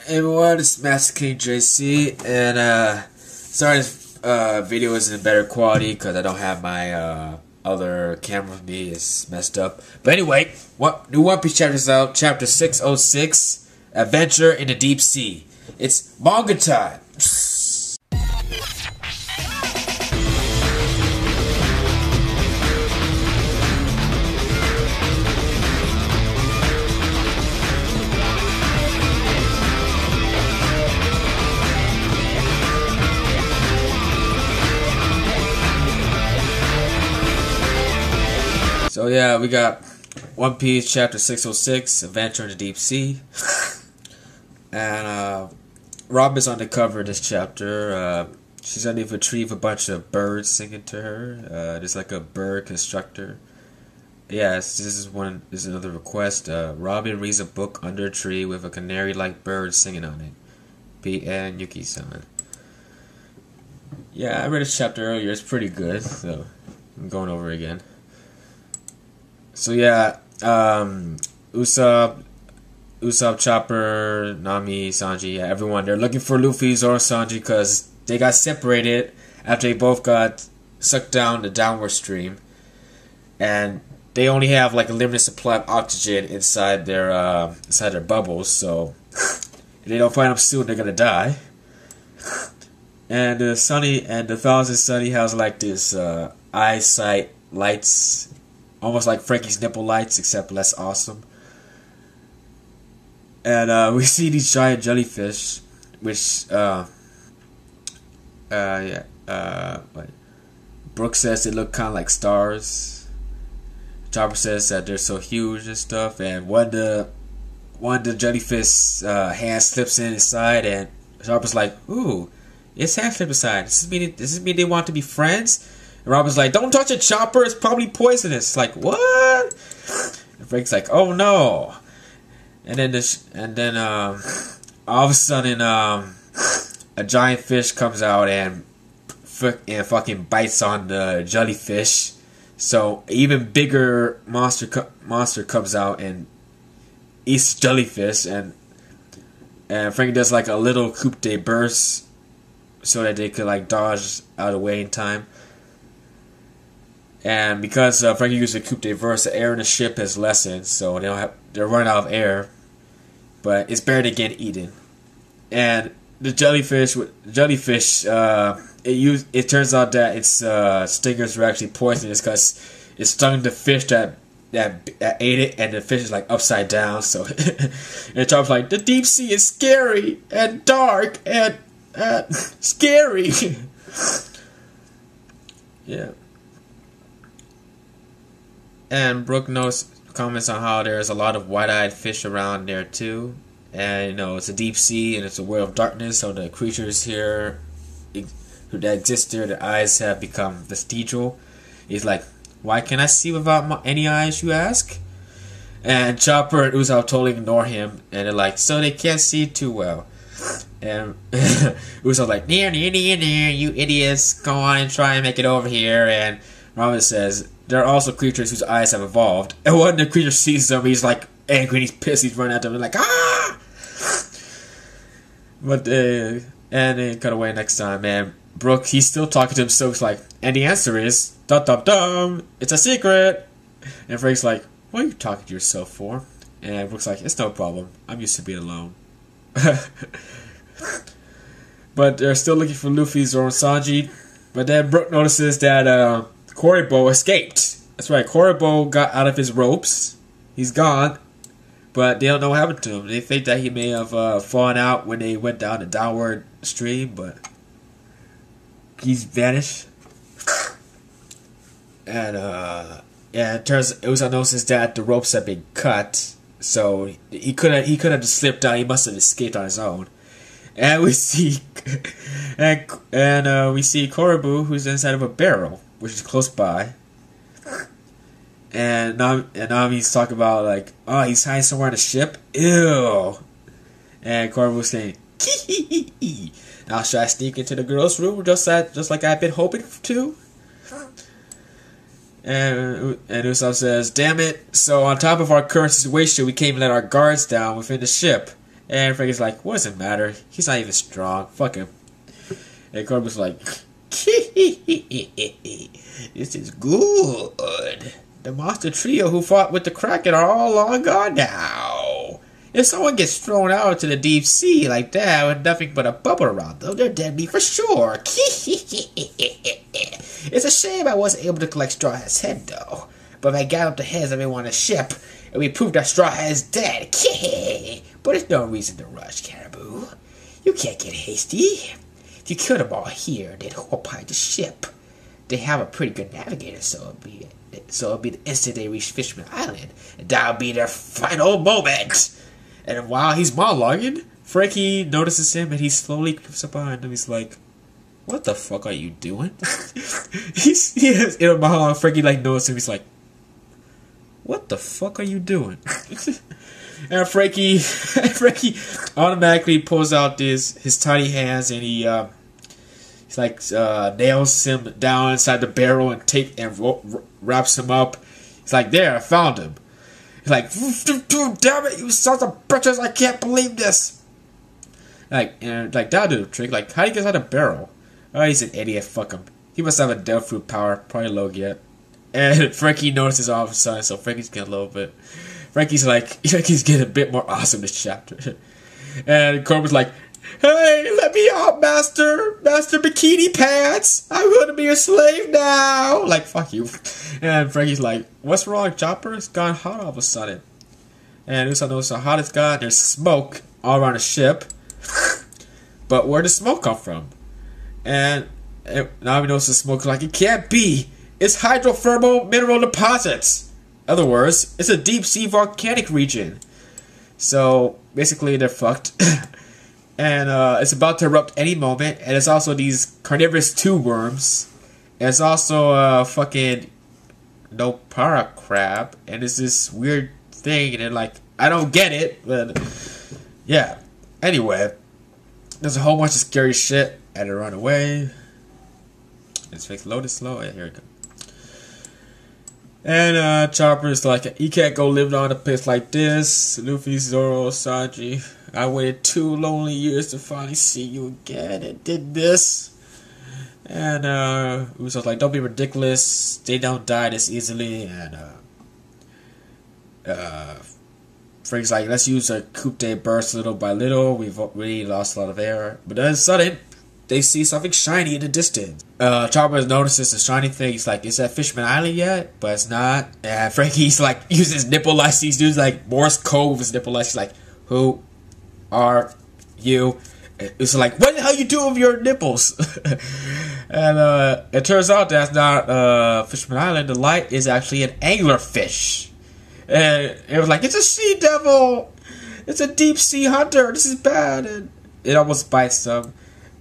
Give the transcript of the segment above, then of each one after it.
Hey everyone, it's Master King JC, and sorry this video isn't in better quality because I don't have my other camera with me. It's messed up. But anyway, new One Piece chapter is out, chapter 606, Adventure in the Deep Sea. It's manga time. So yeah, we got One Piece chapter 606, Adventure in the Deep Sea. And Rob is on the cover of this chapter. She's going to retrieve a bunch of birds singing to her. There's like a bird constructor. Yes, this is another request. Robin reads a book under a tree with a canary-like bird singing on it. P.N. Yuki-san. Yeah, I read this chapter earlier. It's pretty good, so I'm going over it again. So yeah, Usopp, Chopper, Nami, Sanji, yeah, everyone, they're looking for Luffy, Zoro, Sanji because they got separated after they both got sucked down the downward stream. And they only have like a limited supply of oxygen inside their bubbles, so if they don't find them soon, they're gonna die. And Sunny and the Thousand Sunny has like this eyesight lights. Almost like Frankie's nipple lights, except less awesome. And we see these giant jellyfish, which Brooke says they look kind of like stars. Chopper says that they're so huge and stuff. And one of the jellyfish hand slips in inside, and Chopper's like, "Ooh, its hand slipped inside. Does this mean they want to be friends?" And Robin's like, "Don't touch it, Chopper. It's probably poisonous." Like, what? And Frank's like, "Oh no!" And then all of a sudden, a giant fish comes out and fucking bites on the jellyfish. So an even bigger monster comes out and eats the jellyfish, and Frank does like a little coup de burst so that they could like dodge out of the way in time. And because Frankie used a coupe de verse, the air in the ship has lessened, so they're running out of air. But it's better than getting eaten. And the jellyfish, it turns out that its stingers were actually poisonous because it stung the fish that ate it, and the fish is like upside down. So and Chopper's like, "The deep sea is scary and dark and scary." Yeah. And Brooke comments on how there's a lot of white-eyed fish around there too, and it's a deep sea and it's a world of darkness, so the creatures here that exist there, their eyes have become vestigial. He's like, "Why can't I see without any eyes, you ask?" And Chopper and Usopp totally ignore him, and they're like, "So they can't see too well." And Usopp's like, near, you idiots, go on and try and make it over here." And Robin says, "There are also creatures whose eyes have evolved." And when the creature sees them, he's like angry, he's pissed, he's running at them, and like, "Ah!" But and they cut away next time, and Brooke, he's still talking to himself, he's like, "And the answer is, dum dum dum, it's a secret." And Frank's like, "What are you talking to yourself for?" And Brooke's like, "It's no problem, I'm used to being alone." But they're still looking for Luffy, Zoro, and Sanji. But then Brooke notices that Koribo escaped. That's right, Koribo got out of his ropes. He's gone. But they don't know what happened to him. They think that he may have fallen out when they went down the downward stream, but he's vanished. And it also notices that the ropes have been cut, so he could have just slipped down. He must have escaped on his own. And we see we see Koribo, who's inside of a barrel, which is close by. And Nami's talking about like, "Oh, he's hiding somewhere on the ship. Ew." And Koribo's saying, "Kee. Now should I sneak into the girls' room just like I've been hoping to?" And Usopp says, "Damn it! So on top of our current situation, we can't even let our guards down within the ship." And Frankie's like, what does it matter? He's not even strong. Fuck him. And Corbin's like, this is good. The monster trio who fought with the Kraken are all long gone now. If someone gets thrown out into the deep sea like that with nothing but a bubble around them, they're dead meat for sure. It's a shame I wasn't able to collect Straw Hat's head, though. But if I got up the heads of everyone on the ship, and we proved that Straw Hat is dead. But there's no reason to rush, Caribou. You can't get hasty. If you killed them all here, they'd occupy the ship. They have a pretty good navigator, so it'll be the instant they reach Fishman Island, and that'll be their final moment. And while he's monologuing, Frankie notices him, and he slowly creeps up behind him. He's like, "What the fuck are you doing?" he has in a monologue. Frankie notices him. He's like, "What the fuck are you doing?" And Frankie automatically pulls out his tiny hands, and he nails him down inside the barrel and wraps him up. He's like, "There, I found him." He's like, "Damn it, you sons of bitches! I can't believe this." That'll do the trick. Like, how do you get out of the barrel? Oh, he's an idiot. Fuck him. He must have a devil fruit power. Probably low yet. And Frankie notices all of a sudden, so Frankie's getting a little bit. Frankie's getting a bit more awesome this chapter. And Corbin's like, "Hey, let me out, Master Bikini Pants. I'm going to be your slave now." Like, fuck you. And Frankie's like, "What's wrong, Chopper? It's gone hot all of a sudden." And Usopp knows how hot it's gone. There's smoke all around the ship. But where does smoke come from? And now he knows the smoke. Like, it can't be. It's hydrothermal mineral deposits. In other words, it's a deep sea volcanic region. So basically, they're fucked. And it's about to erupt any moment. And it's also these carnivorous tube worms. And it's also fucking Nopara crab. And it's this weird thing. And they're like, I don't get it. But yeah. Anyway, there's a whole bunch of scary shit. And they run away. It's fixed loaded slow. Yeah, here we go. And Chopper's like, "You can't go live on a place like this. Luffy, Zoro, Sanji, I waited 2 lonely years to finally see you again and did this." And Usopp's like, "Don't be ridiculous. They don't die this easily." And Frank's like, "Let's use a coupe de burst little by little. We've already lost a lot of air." But then sudden, they see something shiny in the distance. Chopper notices the shiny thing. He's like, "Is that Fishman Island yet?" But it's not. And Frankie's like, uses his nipple lights. These dudes like Morse code with his nipple lights. He's like, "Who are you?" It's like, "What the hell you doing with your nipples?" And it turns out that's not Fishman Island. The light is actually an anglerfish. And it was like, "It's a sea devil. It's a deep sea hunter. This is bad." And it almost bites them.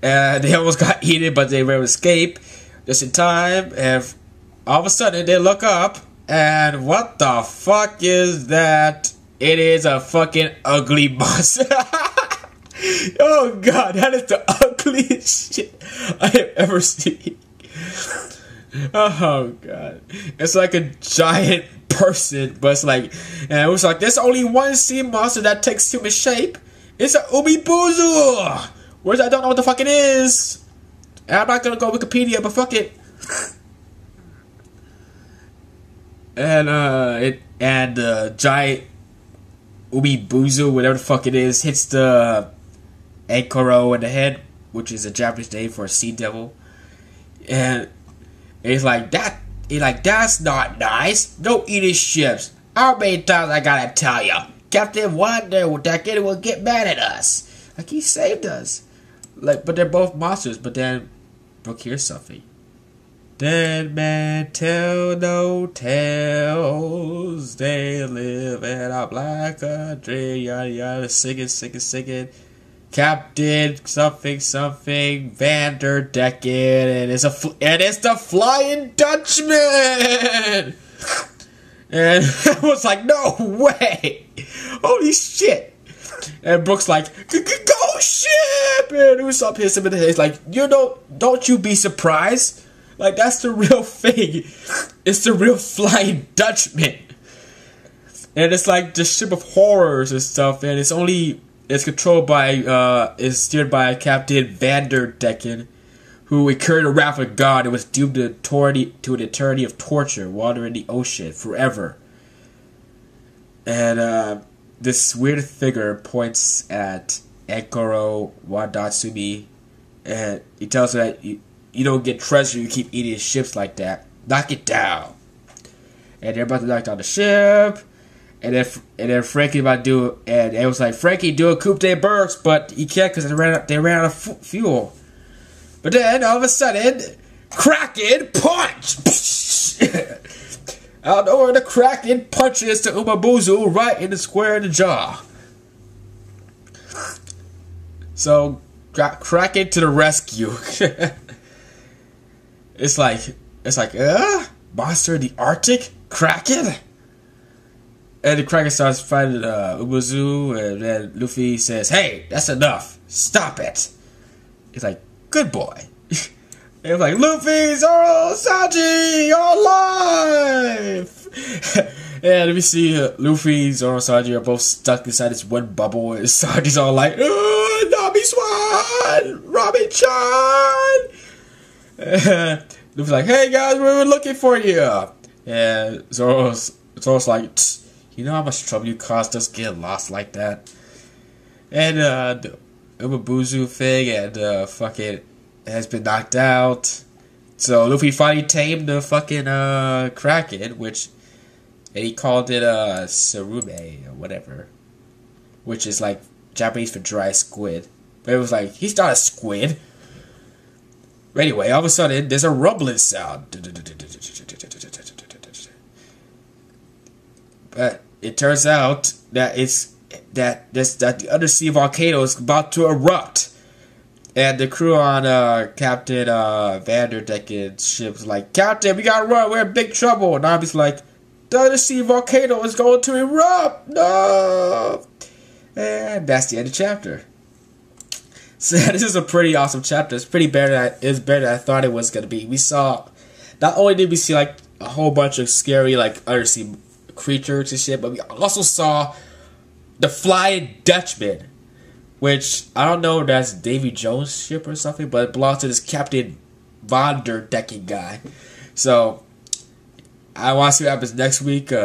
And they almost got eaten, but they were able to escape just in time. And all of a sudden, they look up, and what the fuck is that? It is a fucking ugly monster. Oh god, that is the ugliest shit I have ever seen. Oh god, it's like a giant person, but it's like, and it was like, there's only one sea monster that takes human shape. It's a Umibuzu. Whereas I don't know what the fuck it is. And I'm not gonna go Wikipedia, but fuck it. And the giant Umibuzu, whatever the fuck it is, hits the Ankoro in the head, which is a Japanese name for a sea devil. And it's like, that's not nice. Don't eat his ships. How many times I gotta tell you? Captain Wonder will get mad at us. Like, he saved us. Like, but they're both monsters. But then, Brooke hears something. Dead men tell no tales. They live in a black country. Yada yada, singing. Captain something Vanderdecken, and it's the Flying Dutchman. And I was like, no way! Holy shit! And Brooke's like, go ship! And Usopp hits him in the head. He's like, don't you be surprised. Like, that's the real thing. It's the real Flying Dutchman. And it's like the ship of horrors and stuff. And it's only It's controlled by, is steered by Captain Vanderdecken, who incurred a wrath of God and was doomed to an eternity of torture, wandering the ocean forever. And this weird figure points at Ankoro Wadatsumi, and he tells her that you don't get treasure, you keep eating ships like that. Knock it down. And they're about to knock down the ship. And then Frankie about to do, and it was like, Frankie, do a coup de burst, but he can't because they ran out of fuel. But then, all of a sudden, Kraken punch! Out of nowhere, the Kraken punches to Umabuzu right in the square in the jaw. So, Kraken to the rescue. It's like, monster in the Arctic? Kraken? And the Kraken starts fighting Umabuzu, and then Luffy says, hey, that's enough. Stop it. He's like, good boy. And it's like, Luffy, Zoro, Sanji, you're alive! And we see Luffy, Zoro, Sanji are both stuck inside this one bubble, and Sanji's all like, Nami-swan! Robin-chan! Luffy's like, hey guys, we were looking for you! And Zoro's like, you know how much trouble you caused us getting lost like that? And the Umabuzu thing and fucking has been knocked out. So Luffy finally tamed the fucking Kraken, and he called it Sarume or whatever, which is like Japanese for dry squid. But it was like, he's not a squid. Anyway, all of a sudden there's a rumbling sound. But it turns out that the undersea volcano is about to erupt. And the crew on Captain Vanderdecken's ship is like, Captain, we gotta run, we're in big trouble. And Nami's like, the undersea volcano is going to erupt. No. And that's the end of the chapter. So this is a pretty awesome chapter. It's better than I thought it was gonna be. We saw, not only did we see like a whole bunch of scary like undersea creatures and shit, but we also saw the Flying Dutchman, which I don't know if that's Davey Jones' ship or something, but it belongs to this Captain Vanderdecken guy. So I want to see what happens next week. We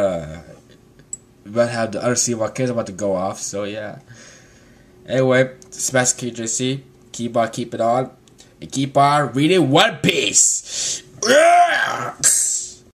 might have the undersea volcano about to go off, so yeah. Anyway, smash KJC. Keep on keeping on, and keep on reading One Piece. Yeah!